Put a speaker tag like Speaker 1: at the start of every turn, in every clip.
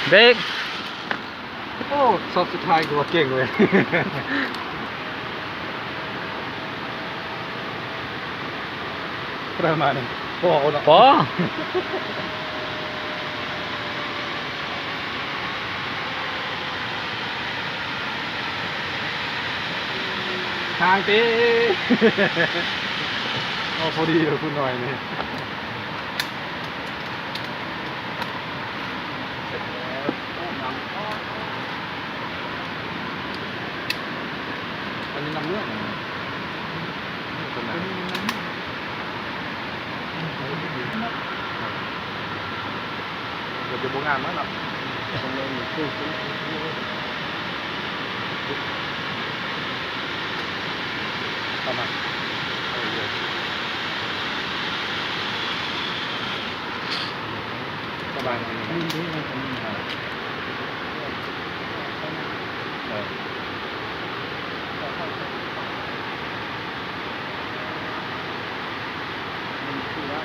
Speaker 1: เบรก
Speaker 2: โอ้ซอบสุดท้ายกูว่าเก่งเลยประมาณนี้พอแล้ว
Speaker 1: พอ
Speaker 2: ทางตีโอ้พอดีเลยคุณหน่อยนี่อันนี้น้ำเลือดเดี๋ยวจะโบงานมั้งหรอประมาณประมาณ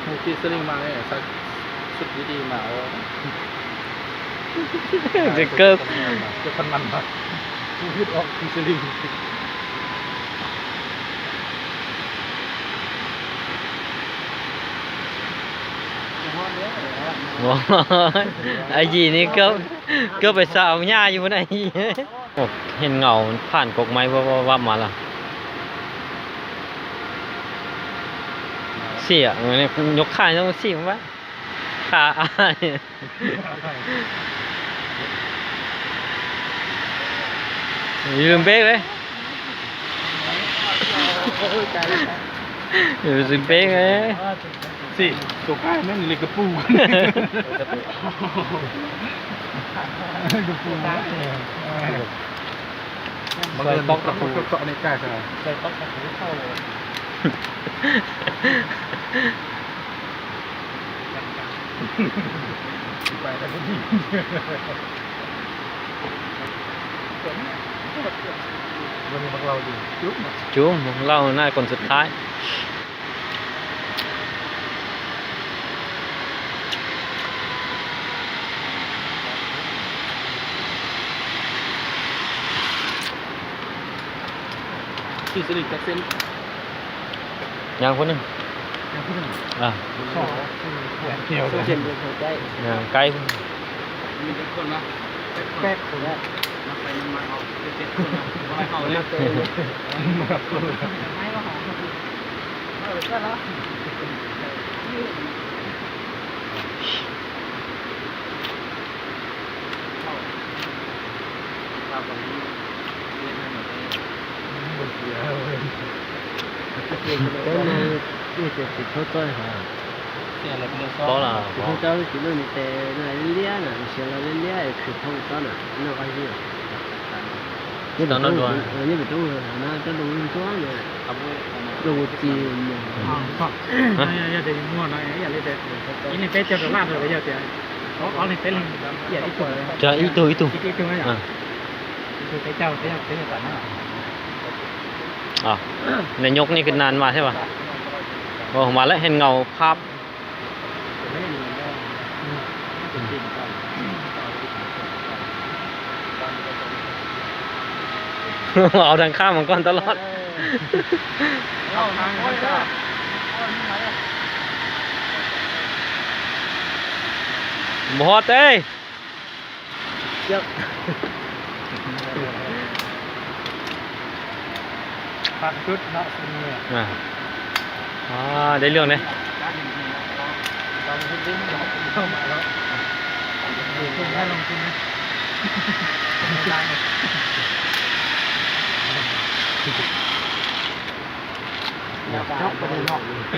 Speaker 2: มูฟี่สลิงมาเนี่ยสักชุดดีๆมาโอ้
Speaker 1: จะเกิบ
Speaker 2: จะพันมันมามูฟี่ออกฟีสลิง
Speaker 1: โอ้ยไอ้ยีนี่ก็ไปสาวหญ้าอยู่บนไอ้ยีโอ้เห็นเงาผ่านกกไม้วับมาละเสียเนี่ยยกขาต้องสีมันไว้ขาอ้ายลืมเบรกเลยลืมเบรกเลย
Speaker 2: สิตัวใกล้นั่นเลยกระปูกระปูใส่ต๊อกกระปูเกาะในใกล้ใช่ไหมใส่ต๊อกกระปูเข้าเลยไปแต่ก็ดีวันนี้พวกเราดีจุ๊บ
Speaker 1: จุ๊บเล่าหน้าคนสุดท้าย
Speaker 2: ที่สนิทกับเส้น
Speaker 1: ยังคนหนึง
Speaker 2: ยังพูดถึง
Speaker 1: อ่ะ
Speaker 2: สองเกี่ยวเลย
Speaker 1: ยังใกล้
Speaker 2: มีเป็นคนนะแป๊กคนละนับไปนับมาเอาเจ็ดคนนะว่าเขาเลยมาคนไม่ก็ของก็แล้วข้าวตรงนี้เรียนให้หมดเลยเสียเลย
Speaker 3: cái này cái thịt thốt tối hả?
Speaker 2: เสียอะไรเป็นเรื่อง
Speaker 1: เพราะล่ะ
Speaker 3: thì không cho cái nó thì tè nó lên lia nè, xem là lên lia thì không có nè, nó cái gì?
Speaker 1: Cái đó nó đùa.
Speaker 3: Nhưng mà đúng rồi, nó cái đồ nó chó nè,
Speaker 2: ทำด้วย
Speaker 3: đồ chìm nè.
Speaker 2: อย่าเดี๋ยวมั่วนะอย่าเล่นเด็ดนี่นี่เป็นเจ้าตลาดเลยเดี๋ยวเดี๋ยวอ๋อนี่เป็นอย่าอีกตัว
Speaker 1: จะอีตัว
Speaker 2: อีกตัวไม่หรอคือเป็นเจ้าต่างหาก
Speaker 1: อ่ะในยกนี่คือนานมาใช่ป่ะโอ้มาแล้วเห็นเงาภาพ เอาทางข้ามมันก่อนตลอด
Speaker 2: เอาทางนี้จ้า
Speaker 1: บอสเอ้ย
Speaker 2: ปักชุดเนาะเนี่ย
Speaker 1: ได้เรื่องเลย
Speaker 2: ลองทุนดิ้งเข้ามาแล้วคุณให้ลงทุนไหมอยากจับไปนอก